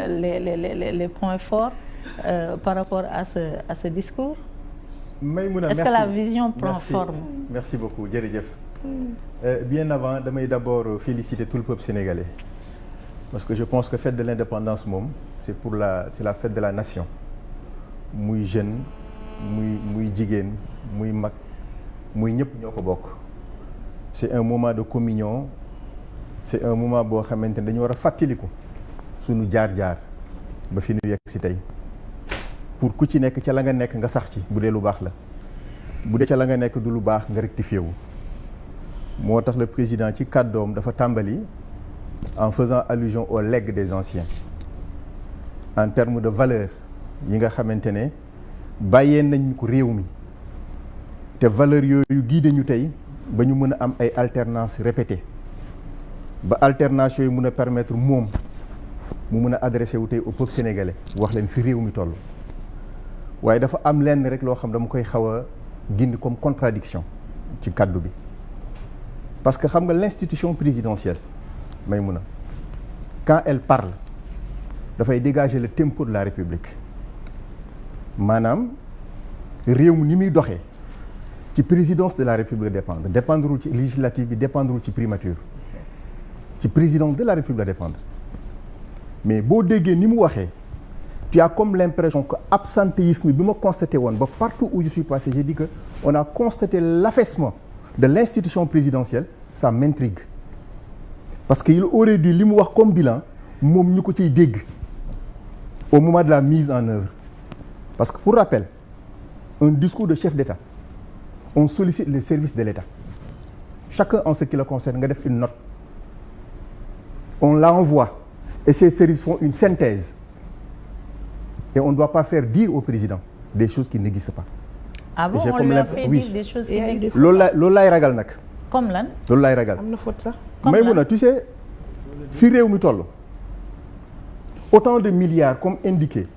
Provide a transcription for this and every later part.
les points forts par rapport à ce discours. Maïmouna, est-ce que la vision prend forme? Merci beaucoup jërëjëf. Bien avant damay d'abord féliciter tout le peuple sénégalais parce que je pense que fête de l'indépendance moom c'est la fête de la nation muy jeune muy jigéen muy mag muy ñëpp ñoo ko bokk. C'est un moment de communion c'est un moment boo xamante ne dañu war a fàttaliku suñu jaar-jaar ba fi ñu yegg si tey pour ku ci nekk ca la nga nekk nga sax ci bu dee lu baax la bu dee ca la nga nekk du lu baax nga rectifié wu. moo tax le président ci kàddoom dafa tàmbali en faisant allusion au legs des anciens en termes de valeur yi nga xamante ne bàyyee nañ ko réew mi te valeur yooyu guidé ñu tey ba ñu mën a am ay alternance répétée ba alternance yooyu mën a permettre moom mu mën a adressé wu tey au peuple sénégalais wax leen fi réew mi toll waaye dafa am lenn rek loo xam dama koy xaw a gindi comme contradiction ci kàddu bi parce que xam nga l'institution présidentielle Maïmouna quand elle parle dafay dégager le tempo de la République maanaam réew mi ni muy doxee ci présidence de la République dépendrul ci législative bi dépendrul ci primature ci président de la République dépendre mais boo déggee ni mu waxee tu as comme l'impression que absentéisme bi ma constaté woon ba partout où je suis passé j'ai dit que on a constaté l'affaissement de l'institution présidentielle. Ça m'intrigue parce que il aurait dû li mu wax comme bilan moom ñu ko ciy dégg au moment de la mise en œuvre parce que pour rappel un discours de chef d'État on sollicite les services de l'État chacun en ce qui le concerne nga def une note on l'envoie et ces services font une synthèse et on ne doit pas faire dire au président des choses qui n'existent pas. Ah bon, on lui a fait dire des choses qui n'existent pas. loolu laay ragal nag. Comme lan. loolu laay ragal. am na faute sax. Maïmouna tu sais fi réew mi toll autant de milliards comme indiqué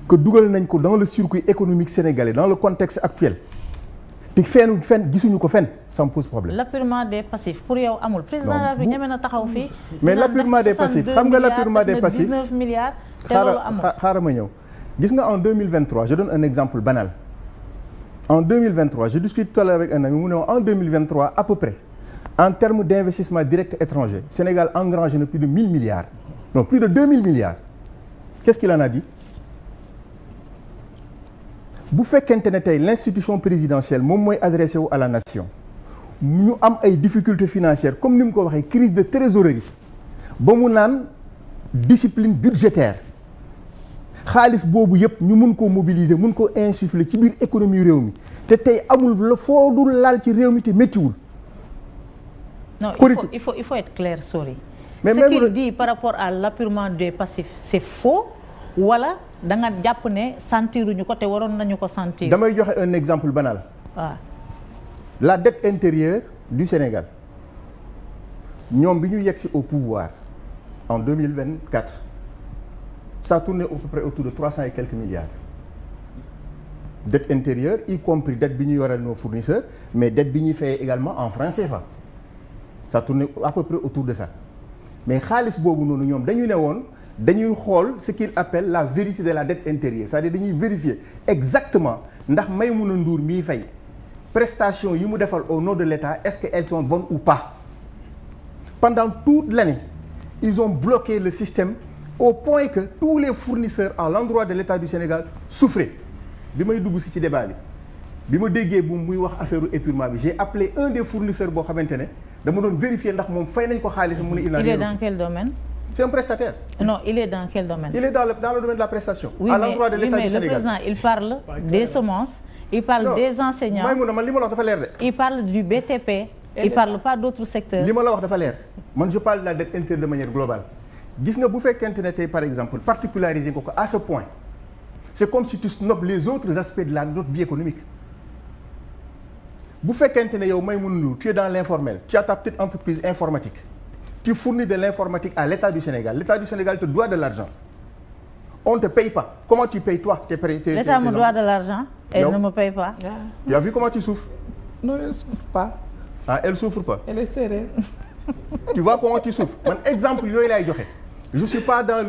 que dugal nañ ko dans le circuit économique sénégalais dans le contexte actuel te fenn gisuñu ko fenn ça me pose problème. L'appurement des passifs pour yow amul. président bi ñeme na taxaw fii. mais l'appurement des passifs xam nga l'appurement des passifs 19 milliards te loolu amul. xaaral ma ñëw gis nga en 2023 je donne un exemple banal. En 2023 je discute tout à l'heure avec un ami mu ne en 2023 à peu près en termes d'investissement direct étranger Sénégal engrangé na plus de 1000 milliards non plus de 2000 milliards qu'est-ce qu'il en a dit bu fekkente ne tey l'institution présidentielle moom mooy adressé wu à la nation ñu am ay difficultés financières comme ni mu ko waxee crise de trésorerie ba mu naan discipline budgétaire xaalis boobu yëpp ñu mun koo mobiliser mun koo insuffler ci biir économie réew mi te tey amul la foo dul laal ci réew mi te méttiwul. non il faut être clair sorry. mais ce qu'il dit par rapport à l'appurement des passifs c'est faux wala da nga jàpp ne sentiruñu ko te waroon nañu ko sentir. damay joxe un exemple banal. waaw. La dette intérieure du Sénégal ñoom bi ñu yegsi au pouvoir en 2024 ça tournait à peu près autour de 300 et quelques milliards dette intérieure y compris dette bi ñuy yoreel nos fournisseurs mais dette bi ñuy fayee également en francs CFA ça tournait à peu près autour de ça mais xaalis boobu noonu ñoom dañu ne woon dañuy xool ce qu'il appelle la vérité de la dette intérieure c'est-à-dire dañuy vérifier exactement ndax Maïmouna Ndour miy fay prestations yi mu defal au nom de l'État est-ce que elles sont bonnes ou pas. Pendant toute l'année ils ont bloqué le système au point que tous les fournisseurs à l'endroit de l'État du Sénégal souffraient. bi may dugg ci débat bi ma déggee bu muy wax affaire épurement bi j'ai appelé un des fournisseurs boo xamante ne dama doon vérifier ndax moom fay nañ ko xaalis mu ne il est dans quel domaine? C'est un prestataire. Non, il est dans quel domaine? Il est dans le domaine de la prestation. Oui, à l'endroit de l'État du Sénégal. Le président, il parle des semences, il parle des enseignants. Maïmouna man li ma la wax dafa leer de. Il parle du BTP, il parle pas d'autres secteurs. li ma la wax dafa leer man je parle de la dette intérieure de manière globale. gis nga bu fekkente ne tey par exemple particulariser ko à ce point c'est comme si tu snobs les autres aspects de notre vie économique. bu fekkente ne yow Maïmouna Ndour tu es dans l'informel, tu as ta petite entreprise informatique. Tu fournis de l'informatique à l'État du Sénégal. L'État du Sénégal te doit de l'argent. On ne te paye pas. Comment tu payes toi? L'État me doit de l'argent et elle ne me paye pas. Tu as vu comment tu souffres? Non, elle ne souffre pas. Ah, elle souffre pas. Elle est serrée. Tu vois comment tu souffres? Man exemple yooyu laay joxe. je suis pas dans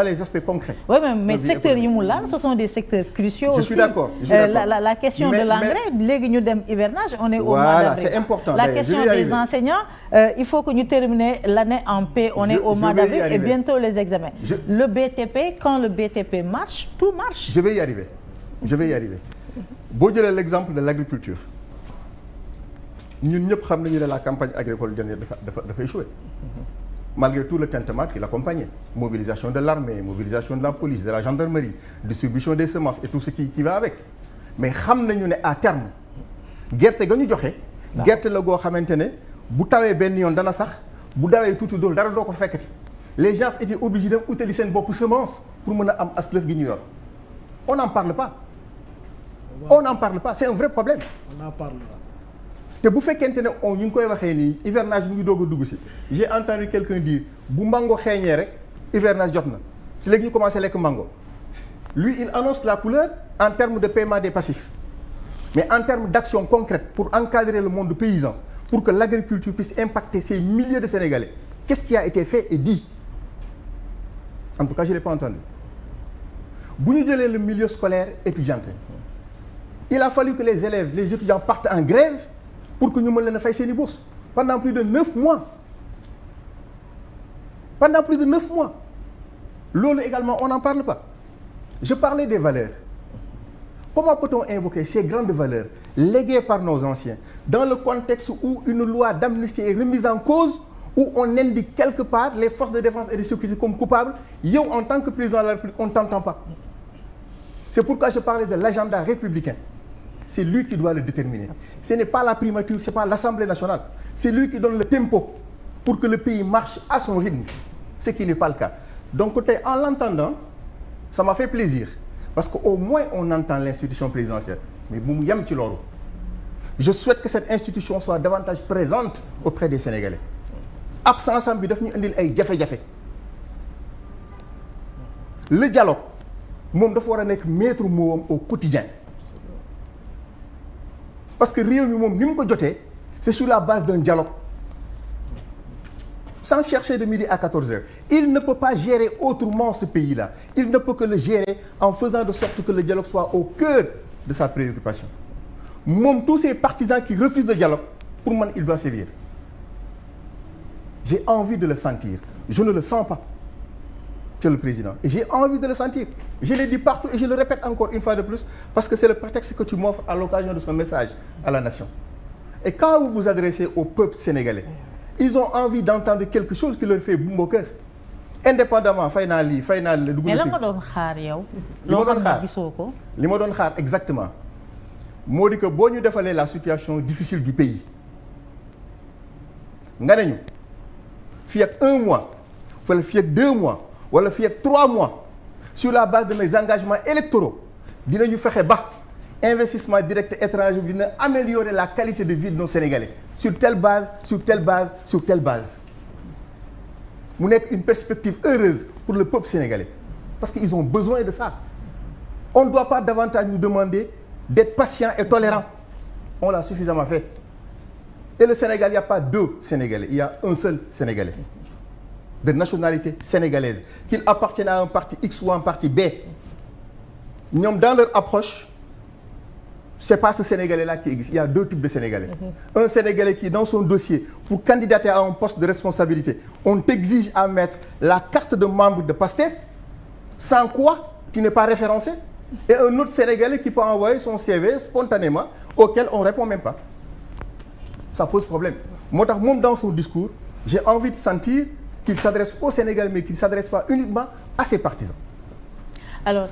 les aspects concrets. Oui, mais secteurs yi mu laal ce sont des secteurs cruciaux aussi. Je suis d'accord. La question de l'engrais léegi ñu dem hivernage on est au mois d'avril. Voilà, c'est important. La question des enseignants il faut que ñu terminer l'année en paix. On est au mois d'avril et bientôt les examens. Le BTP, quand le BTP marche, tout marche. Je vais y arriver. Boo jëlee l'exemple de l'agriculture ñun ñëpp xam nañu ne la campagne agricole dernière dafa échoué. Malgré tout le tintamarre qui l'accompagnait, mobilisation de l'armée, mobilisation de la police, de la gendarmerie, distribution des semences et tout ce qui va avec. Mais xam nañu ne à terme gerte ga ñu joxe. gerte la goo xamante ne bu tawee benn yoon dana sax bu dawee tuuti dool dara doo ko fekkati. Les gens étaient obligés dem utali seen bopp semence pour mën a am aslëf gi ñu yor. On n'en parle pas. C'est un vrai problème. On en parlera. te bu fekkente ne ñu ngi koy waxee nii hivernage mu ngi doog a dugg si j'ai entendu quelqu'un dire bu mango xeeñee rek hivernage jot na ci léegi ñu commencé lekk mango lui il annonce la couleur en termes de paiement des passifs mais en termes d'action concrète pour encadrer le monde paysan pour que l'agriculture puisse impacter ces milliers de Sénégalais qu'est-ce qui a été fait et dit en tout cas je l'ai pas entendu bu ñu jëlee le milieu scolaire étudiantin il a fallu que les élèves les étudiants partent en grève pour que ñu mën leen a fay seeni bourse pendant plus de 9 mois loolu également on n'en parle pas je parlais des valeurs comment peut-on invoquer ces grandes valeurs léguées par nos anciens dans le contexte où une loi d'amnistie est remise en cause où on indique quelque part les forces de défense et de sécurité comme coupables yow en tant que président de la République on ne t'entend pas c'est pourquoi je parlais de l'agenda républicain. C'est lui qui doit le déterminer. Ce n'est pas la primature, ce n'est pas l'Assemblée nationale. C'est lui qui donne le tempo pour que le pays marche à son rythme, ce qui n'est pas le cas. Donc, en l'entendant, ça m'a fait plaisir. Parce qu'au moins, on entend l'institution présidentielle. Mais je souhaite que cette institution soit davantage présente auprès des Sénégalais. Absence en bidaf, nous avons jafé. Le dialogue, nous devons être maître mot au quotidien. Parce que réew mi moom ni mu ko jotee c'est sur la base d'un dialogue sans chercher de midi à 14h il ne peut pas gérer autrement ce pays-là il ne peut que le gérer en faisant de sorte que le dialogue soit au cœur de sa préoccupation moom tous ces partisans qui refusent le dialogue pour moi il doit sévir j'ai envie de le sentir je ne le sens pas c'est le président et j'ai envie de le sentir je l'ai dit partout et je le répète encore une fois de plus parce que c'est le prétexte que tu m'offres à l'occasion de son message à la nation et quand vous vous adressez au peuple sénégalais ils ont envie d'entendre quelque chose qui leur fait boum au cœur indépendamment fay naa lii fay naa lii. mais la nga doon xaar yow. li ma doon xaar gisoo ko. li ma doon xaar exactement moo di que boo ñu defalee la situation difficile du pays nga ne ñu fii ak 1 mois wala fii ak 2 mois wala fii ak 3 mois. Sur la base de mes engagements électoraux dinañu fexe ba investissement direct étranger bi dina améliorer la qualité de vie de nos Sénégalais sur telle base mu nekk une perspective heureuse pour le peuple sénégalais parce qu'ils ont besoin de ça on ne doit pas davantage nous demander d'être patient et tolérant on l'a suffisamment fait et le Sénégal il n'y a pas 2 Sénégalais il y a un seul Sénégalais de nationalité sénégalaise qu'ils appartiennent à un parti X ou à un parti B ñoom dans leur approche c'est pas ce Sénégalais-là qui existe il y a 2 types de Sénégalais un Sénégalais qui dans son dossier pour candidater à un poste de responsabilité on t'exige à mettre la carte de membre de PASTEF sans quoi tu n'es pas référencé et un autre Sénégalais qui peut envoyer son CV spontanément auquel on répond même pas ça pose problème moo tax moom dans son discours j'ai envie de sentir qu'il s'adresse aux Sénégalais mais qu'il ne s'adresse pas uniquement à ses partisans. Alors